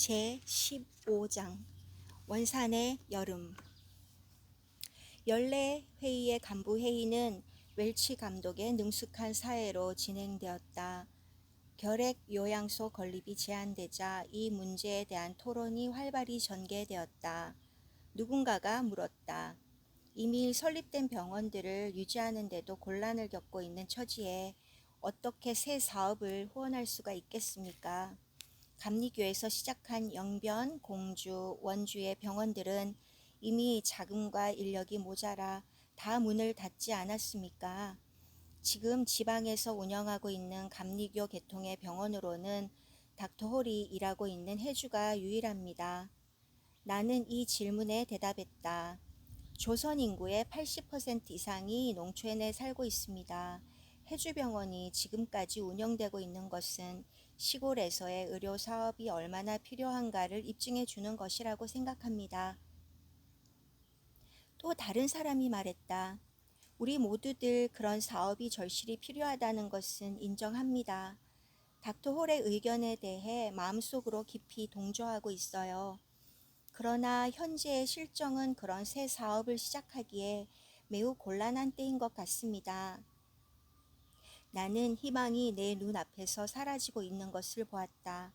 제15장 원산의 여름. 연례 회의의 간부 회의는 웰치 감독의 능숙한 사회로 진행되었다. 결핵 요양소 건립이 제안되자 이 문제에 대한 토론이 활발히 전개되었다. 누군가가 물었다. 이미 설립된 병원들을 유지하는데도 곤란을 겪고 있는 처지에 어떻게 새 사업을 후원할 수가 있겠습니까? 감리교에서 시작한 영변, 공주, 원주의 병원들은 이미 자금과 인력이 모자라 다 문을 닫지 않았습니까? 지금 지방에서 운영하고 있는 감리교 계통의 병원으로는 닥터 홀이 일하고 있는 해주가 유일합니다. 나는 이 질문에 대답했다. 조선 인구의 80% 이상이 농촌에 살고 있습니다. 해주병원이 지금까지 운영되고 있는 것은 시골에서의 의료 사업이 얼마나 필요한가를 입증해 주는 것이라고 생각합니다. 또 다른 사람이 말했다. 우리 모두들 그런 사업이 절실히 필요하다는 것은 인정합니다. 닥터 홀의 의견에 대해 마음속으로 깊이 동조하고 있어요. 그러나 현재의 실정은 그런 새 사업을 시작하기에 매우 곤란한 때인 것 같습니다. 나는 희망이 내 눈앞에서 사라지고 있는 것을 보았다.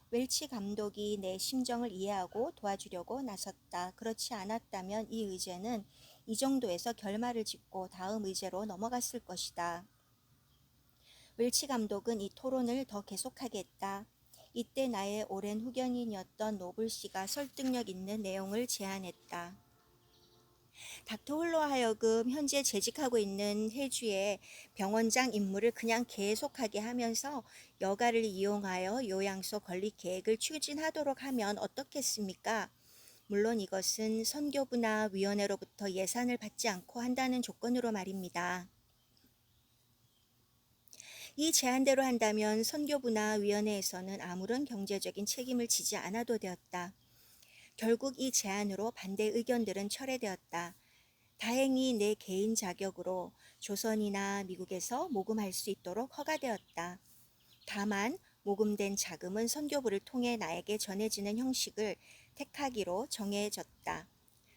웰치 감독이 내 심정을 이해하고 도와주려고 나섰다. 그렇지 않았다면 이 의제는 이 정도에서 결말을 짓고 다음 의제로 넘어갔을 것이다. 웰치 감독은 이 토론을 더 계속하게 했다. 이때 나의 오랜 후견인이었던 노블 씨가 설득력 있는 내용을 제안했다. 닥터 홀로 하여금 현재 재직하고 있는 해주의 병원장 임무를 그냥 계속하게 하면서 여가를 이용하여 요양소 건립 계획을 추진하도록 하면 어떻겠습니까? 물론 이것은 선교부나 위원회로부터 예산을 받지 않고 한다는 조건으로 말입니다. 이 제안대로 한다면 선교부나 위원회에서는 아무런 경제적인 책임을 지지 않아도 되었다. 결국 이 제안으로 반대 의견들은 철회되었다. 다행히 내 개인 자격으로 조선이나 미국에서 모금할 수 있도록 허가되었다. 다만 모금된 자금은 선교부를 통해 나에게 전해지는 형식을 택하기로 정해졌다.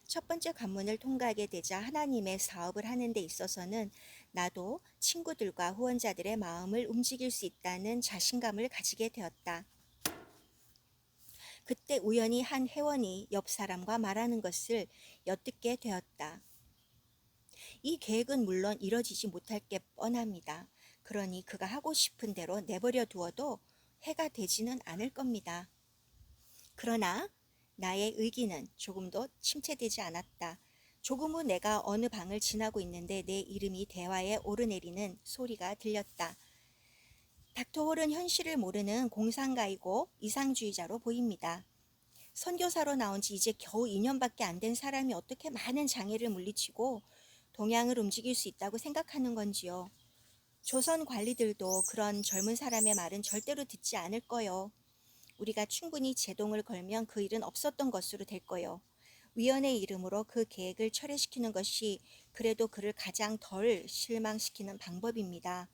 첫 번째 관문을 통과하게 되자 하나님의 사업을 하는 데 있어서는 나도 친구들과 후원자들의 마음을 움직일 수 있다는 자신감을 가지게 되었다. 그때 우연히 한 회원이 옆 사람과 말하는 것을 엿듣게 되었다. 이 계획은 물론 이뤄지지 못할 게 뻔합니다. 그러니 그가 하고 싶은 대로 내버려 두어도 해가 되지는 않을 겁니다. 그러나 나의 의기는 조금도 침체되지 않았다. 조금 후 내가 어느 방을 지나고 있는데 내 이름이 대화에 오르내리는 소리가 들렸다. 닥터 홀은 현실을 모르는 공상가이고 이상주의자로 보입니다. 선교사로 나온 지 이제 겨우 2년밖에 안 된 사람이 어떻게 많은 장애를 물리치고 동양을 움직일 수 있다고 생각하는 건지요. 조선 관리들도 그런 젊은 사람의 말은 절대로 듣지 않을 거요. 우리가 충분히 제동을 걸면 그 일은 없었던 것으로 될 거요. 위원회 이름으로 그 계획을 철회시키는 것이 그래도 그를 가장 덜 실망시키는 방법입니다.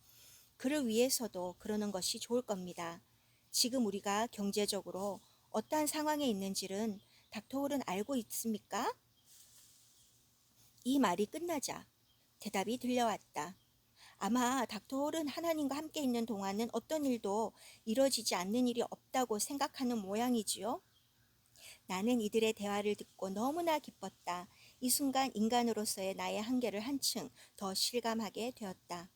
그를 위해서도 그러는 것이 좋을 겁니다. 지금 우리가 경제적으로 어떠한 상황에 있는지는 닥터 홀은 알고 있습니까? 이 말이 끝나자 대답이 들려왔다. 아마 닥터 홀은 하나님과 함께 있는 동안은 어떤 일도 이뤄지지 않는 일이 없다고 생각하는 모양이지요. 나는 이들의 대화를 듣고 너무나 기뻤다. 이 순간 인간으로서의 나의 한계를 한층 더 실감하게 되었다.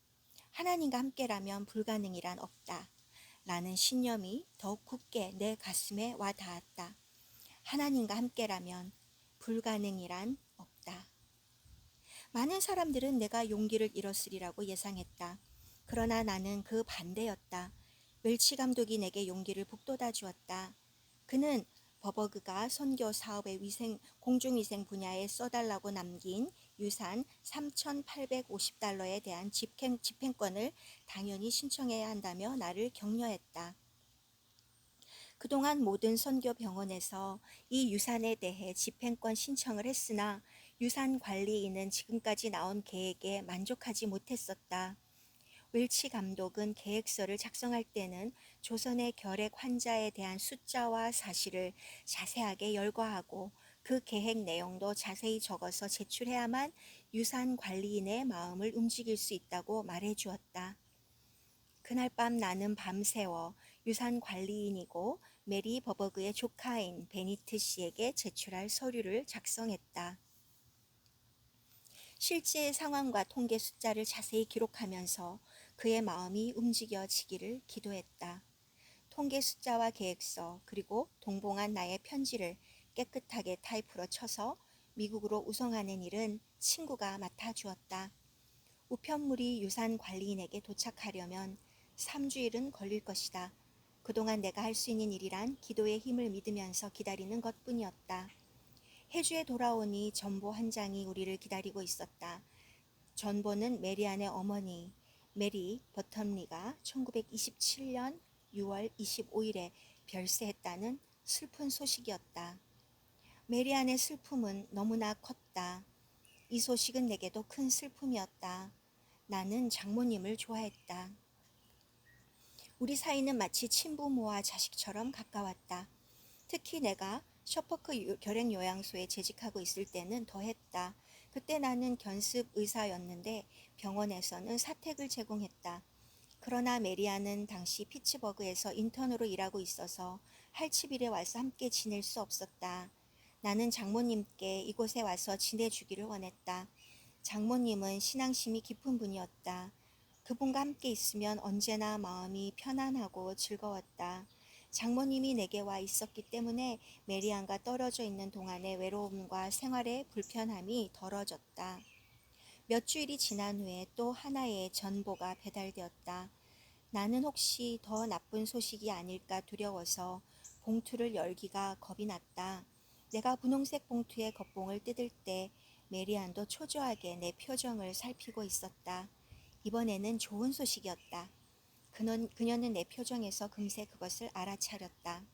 하나님과 함께라면 불가능이란 없다. 라는 신념이 더욱 굳게 내 가슴에 와 닿았다. 하나님과 함께라면 불가능이란 없다. 많은 사람들은 내가 용기를 잃었으리라고 예상했다. 그러나 나는 그 반대였다. 웰치 감독이 내게 용기를 북돋아 주었다. 그는 버버그가 선교 사업의 공중위생 분야에 써달라고 남긴 유산 3,850달러에 대한 집행권을 당연히 신청해야 한다며 나를 격려했다. 그동안 모든 선교 병원에서 이 유산에 대해 집행권 신청을 했으나 유산 관리인은 지금까지 나온 계획에 만족하지 못했었다. 웰치 감독은 계획서를 작성할 때는 조선의 결핵 환자에 대한 숫자와 사실을 자세하게 열거하고 그 계획 내용도 자세히 적어서 제출해야만 유산 관리인의 마음을 움직일 수 있다고 말해 주었다. 그날 밤 나는 밤새워 유산 관리인이고 메리 버버그의 조카인 베니트 씨에게 제출할 서류를 작성했다. 실제 상황과 통계 숫자를 자세히 기록하면서 그의 마음이 움직여지기를 기도했다. 통계 숫자와 계획서 그리고 동봉한 나의 편지를 깨끗하게 타이프로 쳐서 미국으로 우송하는 일은 친구가 맡아주었다. 우편물이 유산 관리인에게 도착하려면 3주일은 걸릴 것이다. 그동안 내가 할 수 있는 일이란 기도의 힘을 믿으면서 기다리는 것뿐이었다. 해주에 돌아오니 전보 한 장이 우리를 기다리고 있었다. 전보는 메리안의 어머니 메리 버텀리가 1927년 6월 25일에 별세했다는 슬픈 소식이었다. 메리안의 슬픔은 너무나 컸다. 이 소식은 내게도 큰 슬픔이었다. 나는 장모님을 좋아했다. 우리 사이는 마치 친부모와 자식처럼 가까웠다. 특히 내가 셔퍼크 결핵요양소에 재직하고 있을 때는 더했다. 그때 나는 견습 의사였는데 병원에서는 사택을 제공했다. 그러나 메리아는 당시 피츠버그에서 인턴으로 일하고 있어서 할치빌에 와서 함께 지낼 수 없었다. 나는 장모님께 이곳에 와서 지내주기를 원했다. 장모님은 신앙심이 깊은 분이었다. 그분과 함께 있으면 언제나 마음이 편안하고 즐거웠다. 장모님이 내게 와 있었기 때문에 메리안과 떨어져 있는 동안의 외로움과 생활의 불편함이 덜어졌다. 몇 주일이 지난 후에 또 하나의 전보가 배달되었다. 나는 혹시 더 나쁜 소식이 아닐까 두려워서 봉투를 열기가 겁이 났다. 내가 분홍색 봉투의 겉봉을 뜯을 때 메리안도 초조하게 내 표정을 살피고 있었다. 이번에는 좋은 소식이었다. 그녀는 내 표정에서 금세 그것을 알아차렸다.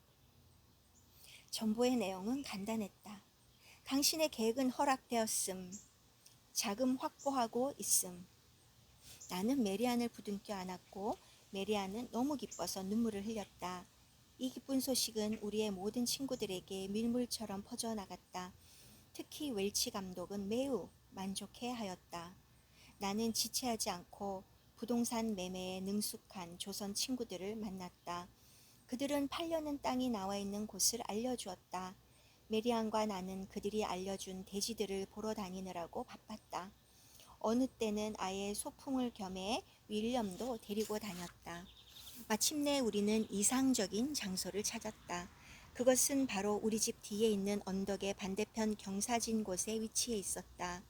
전보의 내용은 간단했다. 당신의 계획은 허락되었음. 자금 확보하고 있음. 나는 메리안을 부둥켜 안았고 메리안은 너무 기뻐서 눈물을 흘렸다. 이 기쁜 소식은 우리의 모든 친구들에게 밀물처럼 퍼져나갔다. 특히 웰치 감독은 매우 만족해 하였다. 나는 지체하지 않고 부동산 매매에 능숙한 조선 친구들을 만났다. 그들은 팔려는 땅이 나와 있는 곳을 알려주었다. 메리안과 나는 그들이 알려준 대지들을 보러 다니느라고 바빴다. 어느 때는 아예 소풍을 겸해 윌리엄도 데리고 다녔다. 마침내 우리는 이상적인 장소를 찾았다. 그것은 바로 우리 집 뒤에 있는 언덕의 반대편 경사진 곳에 위치해 있었다.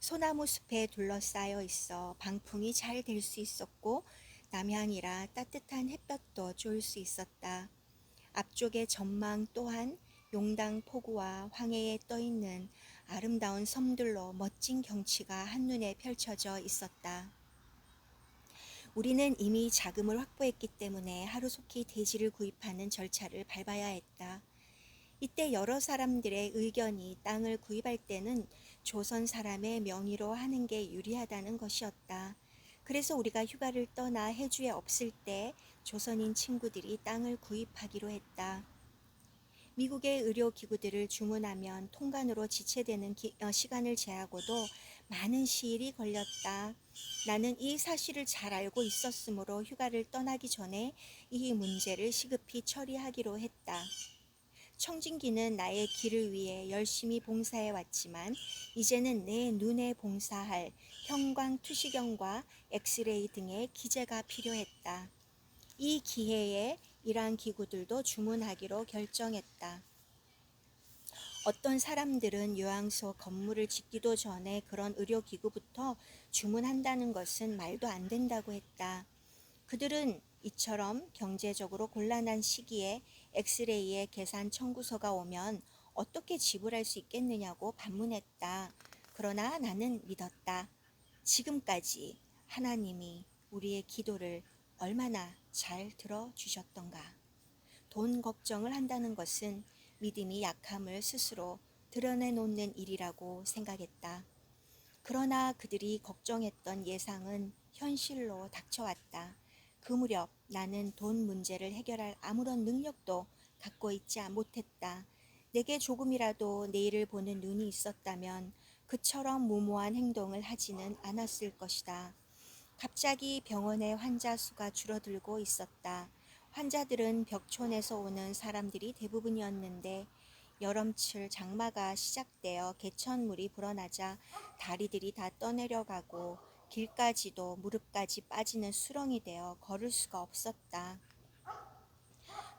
소나무 숲에 둘러싸여 있어 방풍이 잘 될 수 있었고 남향이라 따뜻한 햇볕도 쬐을 수 있었다. 앞쪽의 전망 또한 용당 포구와 황해에 떠있는 아름다운 섬들로 멋진 경치가 한눈에 펼쳐져 있었다. 우리는 이미 자금을 확보했기 때문에 하루속히 대지를 구입하는 절차를 밟아야 했다. 이때 여러 사람들의 의견이 땅을 구입할 때는 조선 사람의 명의로 하는 게 유리하다는 것이었다. 그래서 우리가 휴가를 떠나 해주에 없을 때 조선인 친구들이 땅을 구입하기로 했다. 미국의 의료기구들을 주문하면 통관으로 지체되는 시간을 제하고도 많은 시일이 걸렸다. 나는 이 사실을 잘 알고 있었으므로 휴가를 떠나기 전에 이 문제를 시급히 처리하기로 했다. 청진기는 나의 길을 위해 열심히 봉사해 왔지만 이제는 내 눈에 봉사할 형광 투시경과 엑스레이 등의 기재가 필요했다. 이 기회에 이러한 기구들도 주문하기로 결정했다. 어떤 사람들은 요양소 건물을 짓기도 전에 그런 의료기구부터 주문한다는 것은 말도 안 된다고 했다. 그들은 이처럼 경제적으로 곤란한 시기에 엑스레이의 계산 청구서가 오면 어떻게 지불할 수 있겠느냐고 반문했다. 그러나 나는 믿었다. 지금까지 하나님이 우리의 기도를 얼마나 잘 들어주셨던가. 돈 걱정을 한다는 것은 믿음이 약함을 스스로 드러내놓는 일이라고 생각했다. 그러나 그들이 걱정했던 예상은 현실로 닥쳐왔다. 그 무렵 나는 돈 문제를 해결할 아무런 능력도 갖고 있지 못했다. 내게 조금이라도 내일을 보는 눈이 있었다면 그처럼 무모한 행동을 하지는 않았을 것이다. 갑자기 병원의 환자 수가 줄어들고 있었다. 환자들은 벽촌에서 오는 사람들이 대부분이었는데 여름철 장마가 시작되어 개천물이 불어나자 다리들이 다 떠내려가고 길까지도 무릎까지 빠지는 수렁이 되어 걸을 수가 없었다.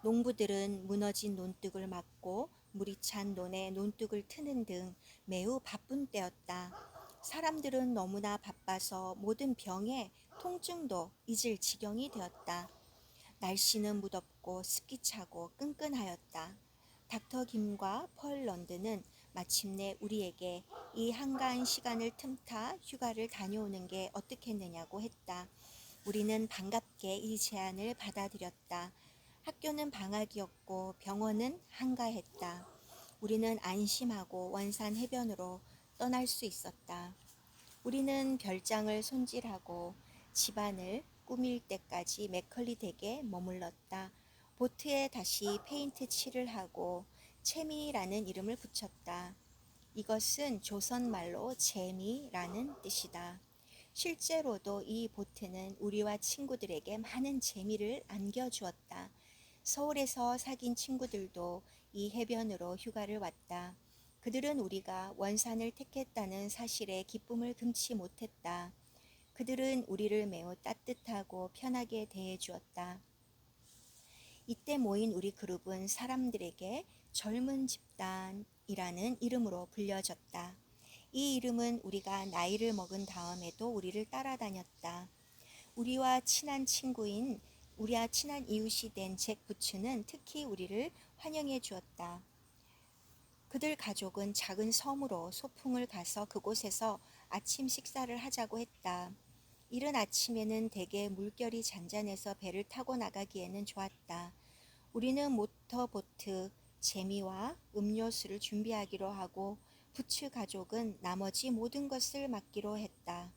농부들은 무너진 논둑을 막고 물이 찬 논에 논둑을 트는 등 매우 바쁜 때였다. 사람들은 너무나 바빠서 모든 병에 통증도 잊을 지경이 되었다. 날씨는 무덥고 습기차고 끈끈하였다. 닥터 김과 펄 런드는 마침내 우리에게 이 한가한 시간을 틈타 휴가를 다녀오는 게 어떻겠느냐고 했다. 우리는 반갑게 이 제안을 받아들였다. 학교는 방학이었고 병원은 한가했다. 우리는 안심하고 원산 해변으로 떠날 수 있었다. 우리는 별장을 손질하고 집안을 꾸밀 때까지 맥컬리 댁에 머물렀다. 보트에 다시 페인트 칠을 하고 채미라는 이름을 붙였다. 이것은 조선말로 재미라는 뜻이다. 실제로도 이 보트는 우리와 친구들에게 많은 재미를 안겨주었다. 서울에서 사귄 친구들도 이 해변으로 휴가를 왔다. 그들은 우리가 원산을 택했다는 사실에 기쁨을 금치 못했다. 그들은 우리를 매우 따뜻하고 편하게 대해주었다. 이때 모인 우리 그룹은 사람들에게 젊은 집단이라는 이름으로 불려졌다. 이 이름은 우리가 나이를 먹은 다음에도 우리를 따라다녔다. 우리와 친한 이웃이 된 잭 부츠는 특히 우리를 환영해 주었다. 그들 가족은 작은 섬으로 소풍을 가서 그곳에서 아침 식사를 하자고 했다. 이른 아침에는 대개 물결이 잔잔해서 배를 타고 나가기에는 좋았다. 우리는 모터보트, 재미와 음료수를 준비하기로 하고 부츠 가족은 나머지 모든 것을 맡기로 했다.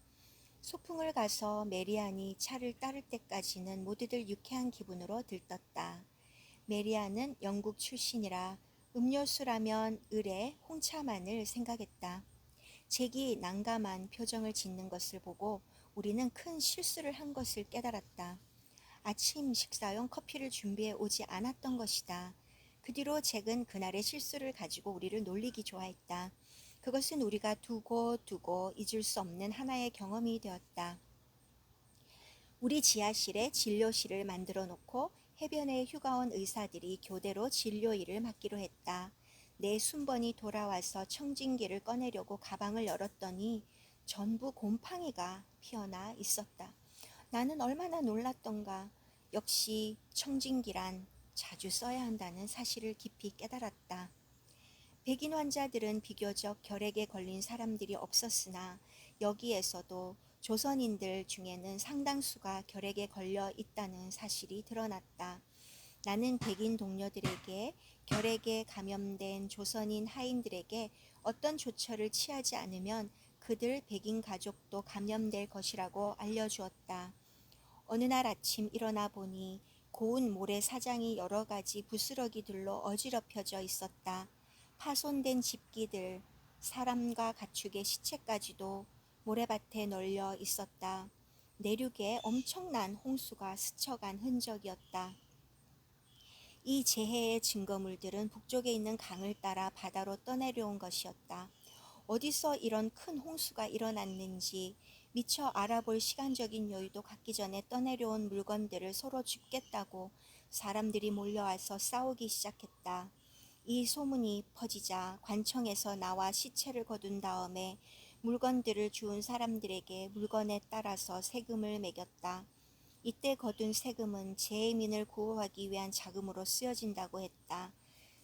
소풍을 가서 메리안이 차를 따를 때까지는 모두들 유쾌한 기분으로 들떴다. 메리안은 영국 출신이라 음료수라면 을에 홍차만을 생각했다. 잭이 난감한 표정을 짓는 것을 보고 우리는 큰 실수를 한 것을 깨달았다. 아침 식사용 커피를 준비해 오지 않았던 것이다. 그 뒤로 잭은 그날의 실수를 가지고 우리를 놀리기 좋아했다. 그것은 우리가 두고 잊을 수 없는 하나의 경험이 되었다. 우리 지하실에 진료실을 만들어 놓고 해변에 휴가 온 의사들이 교대로 진료 일을 맡기로 했다. 내 순번이 돌아와서 청진기를 꺼내려고 가방을 열었더니 전부 곰팡이가 피어나 있었다. 나는 얼마나 놀랐던가. 역시 청진기란 자주 써야 한다는 사실을 깊이 깨달았다. 백인 환자들은 비교적 결핵에 걸린 사람들이 없었으나 여기에서도 조선인들 중에는 상당수가 결핵에 걸려 있다는 사실이 드러났다. 나는 백인 동료들에게 결핵에 감염된 조선인 하인들에게 어떤 조처를 취하지 않으면 그들 백인 가족도 감염될 것이라고 알려주었다. 어느 날 아침 일어나 보니 고운 모래사장이 여러 가지 부스러기들로 어지럽혀져 있었다. 파손된 집기들, 사람과 가축의 시체까지도 모래밭에 널려 있었다. 내륙에 엄청난 홍수가 스쳐간 흔적이었다. 이 재해의 증거물들은 북쪽에 있는 강을 따라 바다로 떠내려온 것이었다. 어디서 이런 큰 홍수가 일어났는지 미처 알아볼 시간적인 여유도 갖기 전에 떠내려온 물건들을 서로 줍겠다고 사람들이 몰려와서 싸우기 시작했다. 이 소문이 퍼지자 관청에서 나와 시체를 거둔 다음에 물건들을 주운 사람들에게 물건에 따라서 세금을 매겼다. 이때 거둔 세금은 재민을 구호하기 위한 자금으로 쓰여진다고 했다.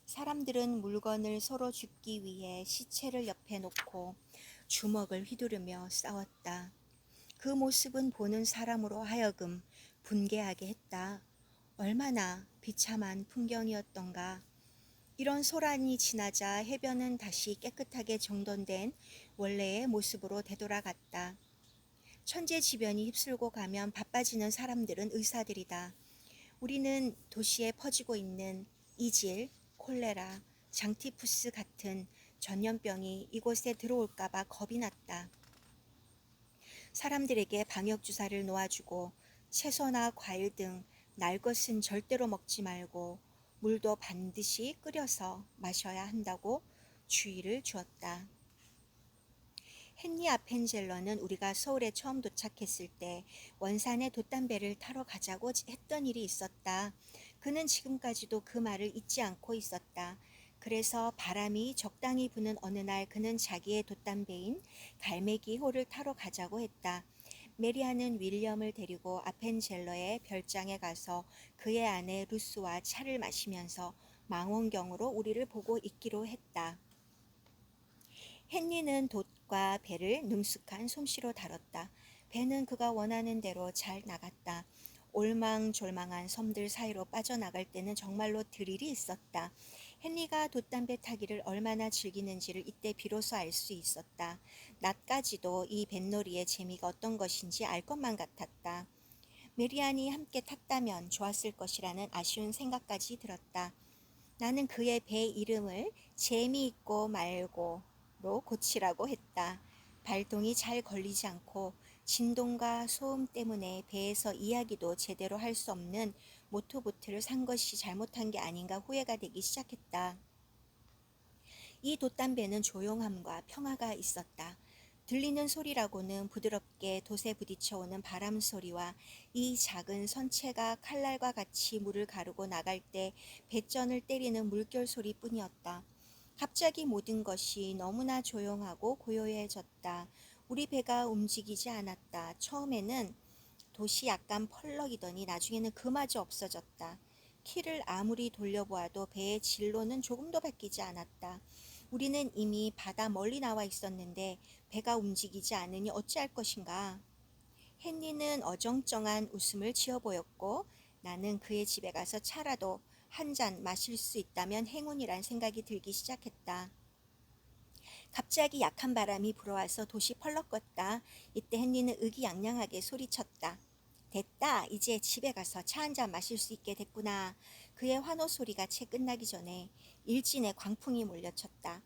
사람들은 물건을 서로 줍기 위해 시체를 옆에 놓고 주먹을 휘두르며 싸웠다. 그 모습은 보는 사람으로 하여금 분개하게 했다. 얼마나 비참한 풍경이었던가. 이런 소란이 지나자 해변은 다시 깨끗하게 정돈된 원래의 모습으로 되돌아갔다. 천재지변이 휩쓸고 가면 바빠지는 사람들은 의사들이다. 우리는 도시에 퍼지고 있는 이질, 콜레라, 장티푸스 같은 전염병이 이곳에 들어올까봐 겁이 났다. 사람들에게 방역주사를 놓아주고 채소나 과일 등 날 것은 절대로 먹지 말고 물도 반드시 끓여서 마셔야 한다고 주의를 주었다. 헨리 아펜젤러는 우리가 서울에 처음 도착했을 때 원산에 돛담배를 타러 가자고 했던 일이 있었다. 그는 지금까지도 그 말을 잊지 않고 있었다. 그래서 바람이 적당히 부는 어느 날 그는 자기의 돛담배인 갈매기 호를 타러 가자고 했다. 메리아는 윌리엄을 데리고 아펜젤러의 별장에 가서 그의 아내 루스와 차를 마시면서 망원경으로 우리를 보고 있기로 했다. 헨리는 돛과 배를 능숙한 솜씨로 다뤘다. 배는 그가 원하는 대로 잘 나갔다. 올망졸망한 섬들 사이로 빠져나갈 때는 정말로 드릴이 있었다. 헨리가 돛담배 타기를 얼마나 즐기는지를 이때 비로소 알 수 있었다. 나까지도 이 뱃놀이의 재미가 어떤 것인지 알 것만 같았다. 메리안이 함께 탔다면 좋았을 것이라는 아쉬운 생각까지 들었다. 나는 그의 배 이름을 재미있고 말고로 고치라고 했다. 발동이 잘 걸리지 않고 진동과 소음 때문에 배에서 이야기도 제대로 할 수 없는 모터보트를 산 것이 잘못한 게 아닌가 후회가 되기 시작했다. 이 돛담배는 조용함과 평화가 있었다. 들리는 소리라고는 부드럽게 돛에 부딪혀오는 바람 소리와 이 작은 선체가 칼날과 같이 물을 가르고 나갈 때 배전을 때리는 물결 소리뿐이었다. 갑자기 모든 것이 너무나 조용하고 고요해졌다. 우리 배가 움직이지 않았다. 처음에는 돛이 약간 펄럭이더니 나중에는 그마저 없어졌다. 키를 아무리 돌려보아도 배의 진로는 조금도 바뀌지 않았다. 우리는 이미 바다 멀리 나와 있었는데 배가 움직이지 않으니 어찌할 것인가. 헨리는 어정쩡한 웃음을 지어 보였고 나는 그의 집에 가서 차라도 한 잔 마실 수 있다면 행운이란 생각이 들기 시작했다. 갑자기 약한 바람이 불어와서 돛이 펄럭껐다. 이때 헨리는 의기양양하게 소리쳤다. 됐다. 이제 집에 가서 차 한 잔 마실 수 있게 됐구나. 그의 환호 소리가 채 끝나기 전에 일진의 광풍이 몰려쳤다.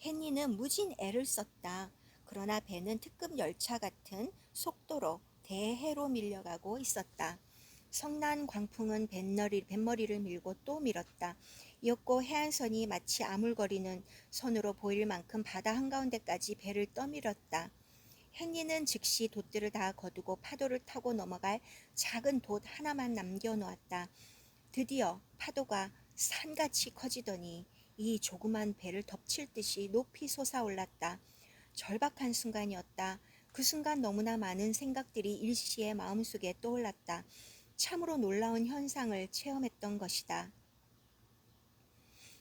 헨리는 무진 애를 썼다. 그러나 배는 특급 열차 같은 속도로 대해로 밀려가고 있었다. 성난 광풍은 뱃머리를 밀고 또 밀었다. 이었고 해안선이 마치 아물거리는 선으로 보일 만큼 바다 한가운데까지 배를 떠밀었다. 헨리는 즉시 돛들을 다 거두고 파도를 타고 넘어갈 작은 돛 하나만 남겨놓았다. 드디어 파도가 산같이 커지더니 이 조그만 배를 덮칠 듯이 높이 솟아올랐다. 절박한 순간이었다. 그 순간 너무나 많은 생각들이 일시에 마음속에 떠올랐다. 참으로 놀라운 현상을 체험했던 것이다.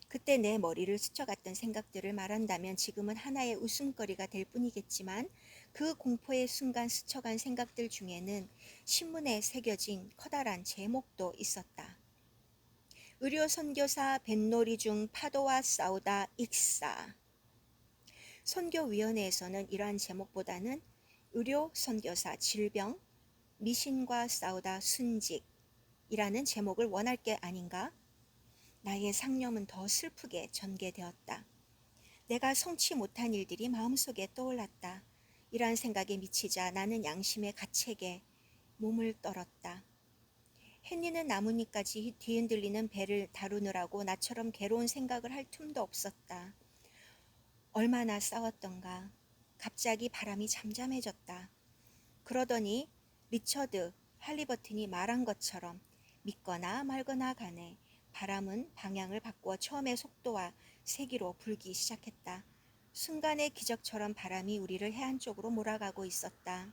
그때 내 머리를 스쳐갔던 생각들을 말한다면 지금은 하나의 웃음거리가 될 뿐이겠지만 그 공포의 순간 스쳐간 생각들 중에는 신문에 새겨진 커다란 제목도 있었다. 의료 선교사 뱃놀이 중 파도와 싸우다 익사. 선교위원회에서는 이러한 제목보다는 의료 선교사 질병, 미신과 싸우다 순직이라는 제목을 원할 게 아닌가? 나의 상념은 더 슬프게 전개되었다. 내가 성취 못한 일들이 마음속에 떠올랐다. 이러한 생각에 미치자 나는 양심의 가책에 몸을 떨었다. 헨리는 나뭇잎까지 뒤흔들리는 배를 다루느라고 나처럼 괴로운 생각을 할 틈도 없었다. 얼마나 싸웠던가. 갑자기 바람이 잠잠해졌다. 그러더니 리처드 할리버튼이 말한 것처럼 믿거나 말거나 간에 바람은 방향을 바꾸어 처음의 속도와 세기로 불기 시작했다. 순간의 기적처럼 바람이 우리를 해안 쪽으로 몰아가고 있었다.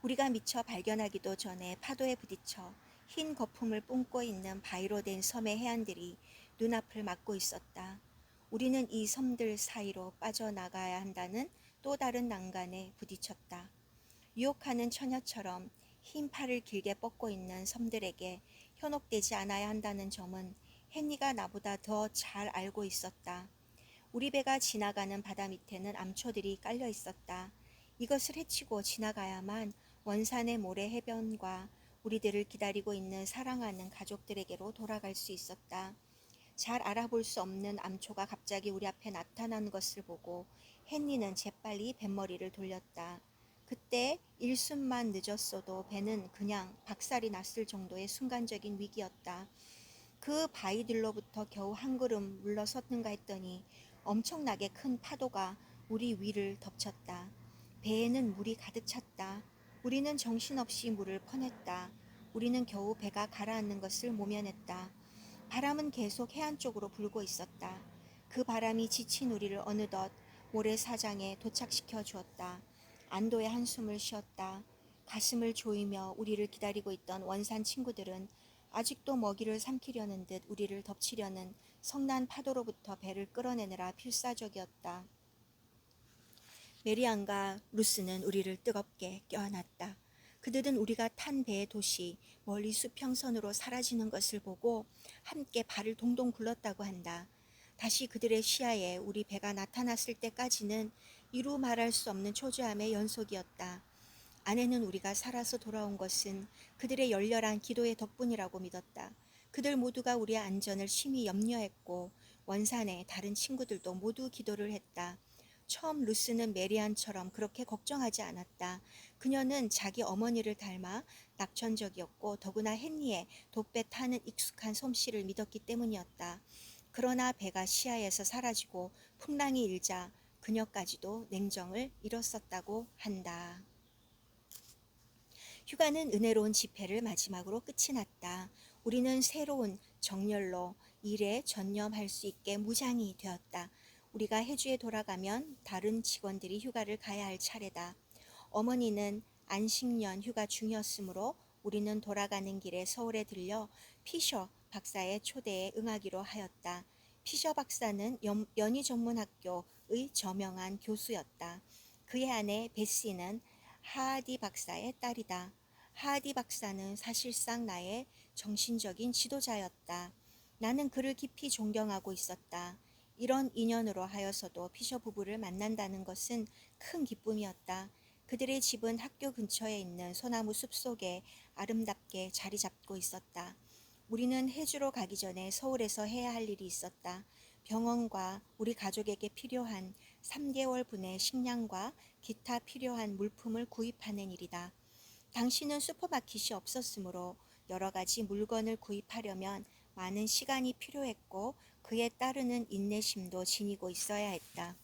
우리가 미처 발견하기도 전에 파도에 부딪혀 흰 거품을 뿜고 있는 바위로 된 섬의 해안들이 눈앞을 막고 있었다. 우리는 이 섬들 사이로 빠져나가야 한다는 또 다른 난간에 부딪혔다. 유혹하는 처녀처럼 흰 팔을 길게 뻗고 있는 섬들에게 현혹되지 않아야 한다는 점은 헨리가 나보다 더 잘 알고 있었다. 우리 배가 지나가는 바다 밑에는 암초들이 깔려 있었다. 이것을 헤치고 지나가야만 원산의 모래 해변과 우리들을 기다리고 있는 사랑하는 가족들에게로 돌아갈 수 있었다. 잘 알아볼 수 없는 암초가 갑자기 우리 앞에 나타난 것을 보고 헨리는 재빨리 뱃머리를 돌렸다. 그때 일순만 늦었어도 배는 그냥 박살이 났을 정도의 순간적인 위기였다. 그 바위들로부터 겨우 한 걸음 물러섰는가 했더니 엄청나게 큰 파도가 우리 위를 덮쳤다. 배에는 물이 가득 찼다. 우리는 정신없이 물을 퍼냈다. 우리는 겨우 배가 가라앉는 것을 모면했다. 바람은 계속 해안 쪽으로 불고 있었다. 그 바람이 지친 우리를 어느덧 모래사장에 도착시켜 주었다. 안도의 한숨을 쉬었다. 가슴을 조이며 우리를 기다리고 있던 원산 친구들은 아직도 먹이를 삼키려는 듯 우리를 덮치려는 성난 파도로부터 배를 끌어내느라 필사적이었다. 메리안과 루스는 우리를 뜨겁게 껴안았다. 그들은 우리가 탄 배의 돛이 멀리 수평선으로 사라지는 것을 보고 함께 발을 동동 굴렀다고 한다. 다시 그들의 시야에 우리 배가 나타났을 때까지는 이루 말할 수 없는 초조함의 연속이었다. 아내는 우리가 살아서 돌아온 것은 그들의 열렬한 기도의 덕분이라고 믿었다. 그들 모두가 우리의 안전을 심히 염려했고 원산의 다른 친구들도 모두 기도를 했다. 처음 루스는 메리안처럼 그렇게 걱정하지 않았다. 그녀는 자기 어머니를 닮아 낙천적이었고 더구나 헨리의 돛배 타는 익숙한 솜씨를 믿었기 때문이었다. 그러나 배가 시야에서 사라지고 풍랑이 일자 그녀까지도 냉정을 잃었었다고 한다. 휴가는 은혜로운 집회를 마지막으로 끝이 났다. 우리는 새로운 정열로 일에 전념할 수 있게 무장이 되었다. 우리가 해주에 돌아가면 다른 직원들이 휴가를 가야 할 차례다. 어머니는 안식년 휴가 중이었으므로 우리는 돌아가는 길에 서울에 들려 피셔 박사의 초대에 응하기로 하였다. 피셔 박사는 연희전문학교의 저명한 교수였다. 그의 아내 베시는 하하디 박사의 딸이다. 하하디 박사는 사실상 나의 정신적인 지도자였다. 나는 그를 깊이 존경하고 있었다. 이런 인연으로 하여서도 피셔 부부를 만난다는 것은 큰 기쁨이었다. 그들의 집은 학교 근처에 있는 소나무 숲 속에 아름답게 자리 잡고 있었다. 우리는 해주로 가기 전에 서울에서 해야 할 일이 있었다. 병원과 우리 가족에게 필요한 3개월 분의 식량과 기타 필요한 물품을 구입하는 일이다. 당신은 슈퍼마켓이 없었으므로 여러 가지 물건을 구입하려면 많은 시간이 필요했고 그에 따르는 인내심도 지니고 있어야 했다.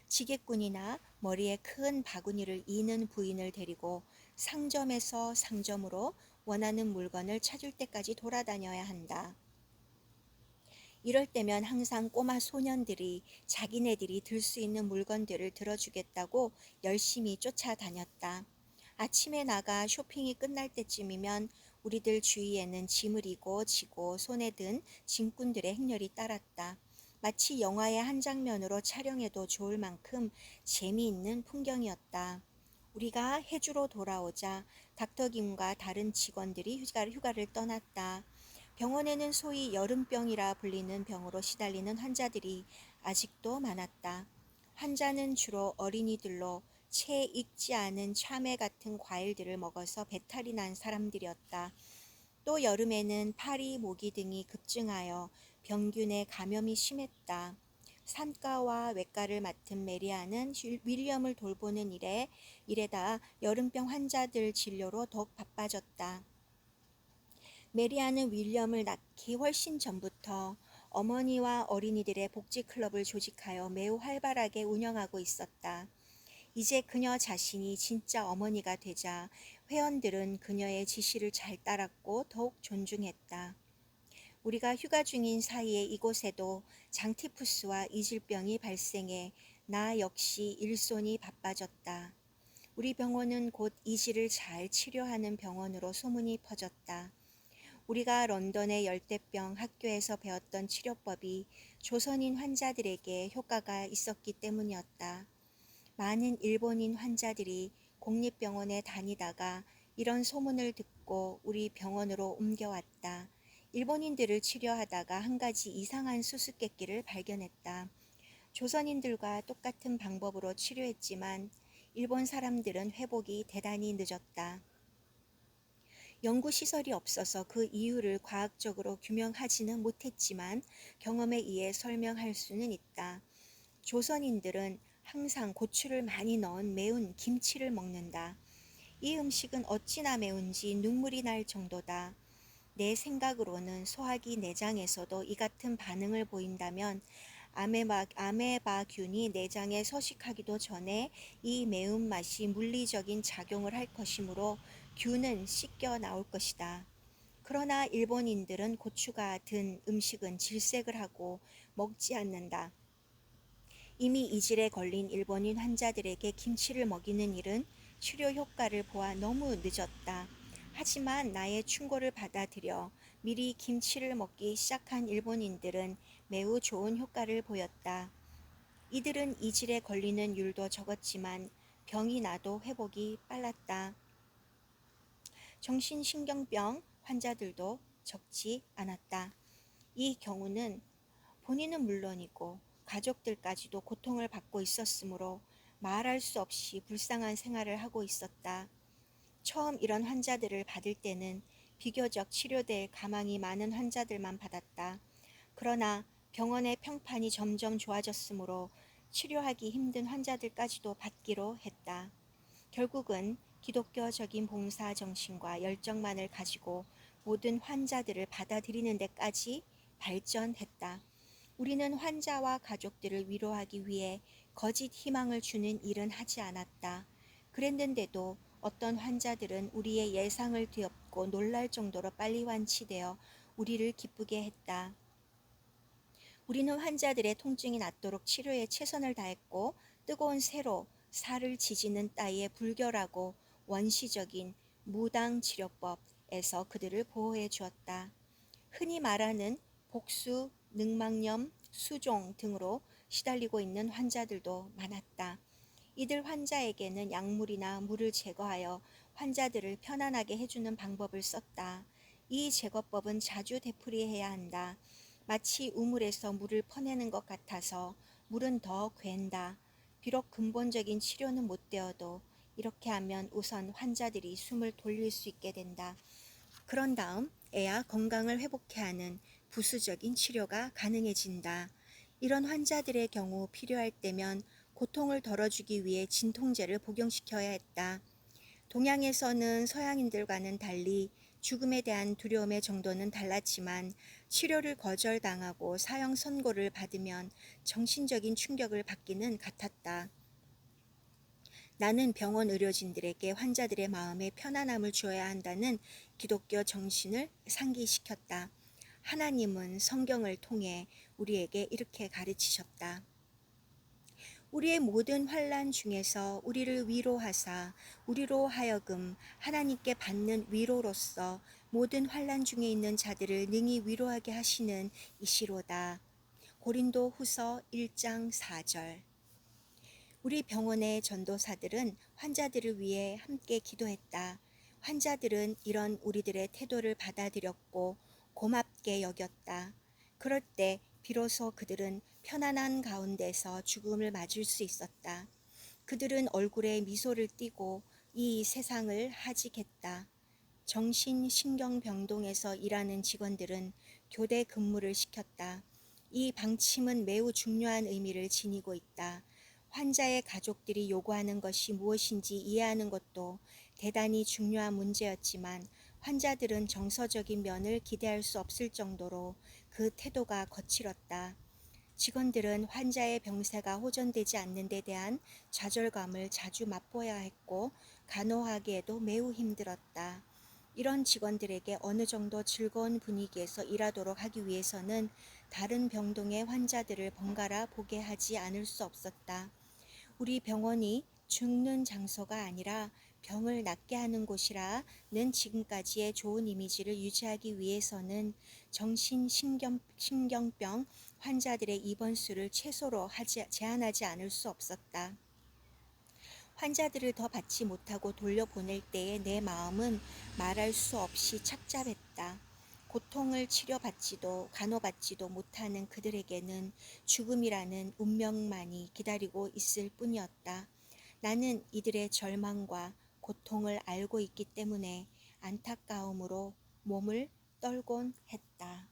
지게꾼이나 머리에 큰 바구니를 이는 부인을 데리고 상점에서 상점으로 원하는 물건을 찾을 때까지 돌아다녀야 한다. 이럴 때면 항상 꼬마 소년들이 자기네들이 들 수 있는 물건들을 들어주겠다고 열심히 쫓아다녔다. 아침에 나가 쇼핑이 끝날 때쯤이면 우리들 주위에는 짐을 이고 지고 손에 든 짐꾼들의 행렬이 따랐다. 마치 영화의 한 장면으로 촬영해도 좋을 만큼 재미있는 풍경이었다. 우리가 해주로 돌아오자 닥터김과 다른 직원들이 휴가를 떠났다. 병원에는 소위 여름병이라 불리는 병으로 시달리는 환자들이 아직도 많았다. 환자는 주로 어린이들로 채 익지 않은 참외 같은 과일들을 먹어서 배탈이 난 사람들이었다. 또 여름에는 파리, 모기 등이 급증하여 병균에 감염이 심했다. 산과와 외과를 맡은 메리아는 윌리엄을 돌보는 일에다 여름병 환자들 진료로 더욱 바빠졌다. 메리아는 윌리엄을 낳기 훨씬 전부터 어머니와 어린이들의 복지 클럽을 조직하여 매우 활발하게 운영하고 있었다. 이제 그녀 자신이 진짜 어머니가 되자 회원들은 그녀의 지시를 잘 따랐고 더욱 존중했다. 우리가 휴가 중인 사이에 이곳에도 장티푸스와 이질병이 발생해 나 역시 일손이 바빠졌다. 우리 병원은 곧 이질을 잘 치료하는 병원으로 소문이 퍼졌다. 우리가 런던의 열대병 학교에서 배웠던 치료법이 조선인 환자들에게 효과가 있었기 때문이었다. 많은 일본인 환자들이 공립병원에 다니다가 이런 소문을 듣고 우리 병원으로 옮겨왔다. 일본인들을 치료하다가 한 가지 이상한 수수께끼를 발견했다. 조선인들과 똑같은 방법으로 치료했지만 일본 사람들은 회복이 대단히 늦었다. 연구시설이 없어서 그 이유를 과학적으로 규명하지는 못했지만 경험에 의해 설명할 수는 있다. 조선인들은 항상 고추를 많이 넣은 매운 김치를 먹는다. 이 음식은 어찌나 매운지 눈물이 날 정도다. 내 생각으로는 소화기 내장에서도 이 같은 반응을 보인다면 아메바균이 내장에 서식하기도 전에 이 매운맛이 물리적인 작용을 할 것이므로 균은 씻겨 나올 것이다. 그러나 일본인들은 고추가 든 음식은 질색을 하고 먹지 않는다. 이미 이질에 걸린 일본인 환자들에게 김치를 먹이는 일은 치료 효과를 보아 너무 늦었다. 하지만 나의 충고를 받아들여 미리 김치를 먹기 시작한 일본인들은 매우 좋은 효과를 보였다. 이들은 이질에 걸리는 율도 적었지만 병이 나도 회복이 빨랐다. 정신신경병 환자들도 적지 않았다. 이 경우는 본인은 물론이고 가족들까지도 고통을 받고 있었으므로 말할 수 없이 불쌍한 생활을 하고 있었다. 처음 이런 환자들을 받을 때는 비교적 치료될 가망이 많은 환자들만 받았다. 그러나 병원의 평판이 점점 좋아졌으므로 치료하기 힘든 환자들까지도 받기로 했다. 결국은 기독교적인 봉사 정신과 열정만을 가지고 모든 환자들을 받아들이는 데까지 발전했다. 우리는 환자와 가족들을 위로하기 위해 거짓 희망을 주는 일은 하지 않았다. 그랬는데도 어떤 환자들은 우리의 예상을 뒤엎고 놀랄 정도로 빨리 완치되어 우리를 기쁘게 했다. 우리는 환자들의 통증이 낫도록 치료에 최선을 다했고 뜨거운 쇠로 살을 지지는 따위의 불결하고 원시적인 무당치료법에서 그들을 보호해 주었다. 흔히 말하는 복수, 늑막염, 수종 등으로 시달리고 있는 환자들도 많았다. 이들 환자에게는 약물이나 물을 제거하여 환자들을 편안하게 해주는 방법을 썼다. 이 제거법은 자주 되풀이해야 한다. 마치 우물에서 물을 퍼내는 것 같아서 물은 더 괜다. 비록 근본적인 치료는 못 되어도 이렇게 하면 우선 환자들이 숨을 돌릴 수 있게 된다. 그런 다음 애야 건강을 회복해 하는 부수적인 치료가 가능해진다. 이런 환자들의 경우 필요할 때면 고통을 덜어주기 위해 진통제를 복용시켜야 했다. 동양에서는 서양인들과는 달리 죽음에 대한 두려움의 정도는 달랐지만 치료를 거절당하고 사형 선고를 받으면 정신적인 충격을 받기는 같았다. 나는 병원 의료진들에게 환자들의 마음에 편안함을 주어야 한다는 기독교 정신을 상기시켰다. 하나님은 성경을 통해 우리에게 이렇게 가르치셨다. 우리의 모든 환난 중에서 우리를 위로하사 우리로 하여금 하나님께 받는 위로로서 모든 환난 중에 있는 자들을 능히 위로하게 하시는 이시로다. 고린도 후서 1장 4절. 우리 병원의 전도사들은 환자들을 위해 함께 기도했다. 환자들은 이런 우리들의 태도를 받아들였고 고맙게 여겼다. 그럴 때 비로소 그들은 편안한 가운데서 죽음을 맞을 수 있었다. 그들은 얼굴에 미소를 띠고 이 세상을 하직했다. 정신신경병동에서 일하는 직원들은 교대 근무를 시켰다. 이 방침은 매우 중요한 의미를 지니고 있다. 환자의 가족들이 요구하는 것이 무엇인지 이해하는 것도 대단히 중요한 문제였지만 환자들은 정서적인 면을 기대할 수 없을 정도로 그 태도가 거칠었다. 직원들은 환자의 병세가 호전되지 않는 데 대한 좌절감을 자주 맛보아야 했고 간호하기에도 매우 힘들었다. 이런 직원들에게 어느 정도 즐거운 분위기에서 일하도록 하기 위해서는 다른 병동의 환자들을 번갈아 보게 하지 않을 수 없었다. 우리 병원이 죽는 장소가 아니라 병을 낫게 하는 곳이라는 지금까지의 좋은 이미지를 유지하기 위해서는 정신신경병 환자들의 입원 수를 최소로 제한하지 않을 수 없었다. 환자들을 더 받지 못하고 돌려보낼 때의 내 마음은 말할 수 없이 착잡했다. 고통을 치료받지도 간호받지도 못하는 그들에게는 죽음이라는 운명만이 기다리고 있을 뿐이었다. 나는 이들의 절망과 고통을 알고 있기 때문에 안타까움으로 몸을 떨곤 했다.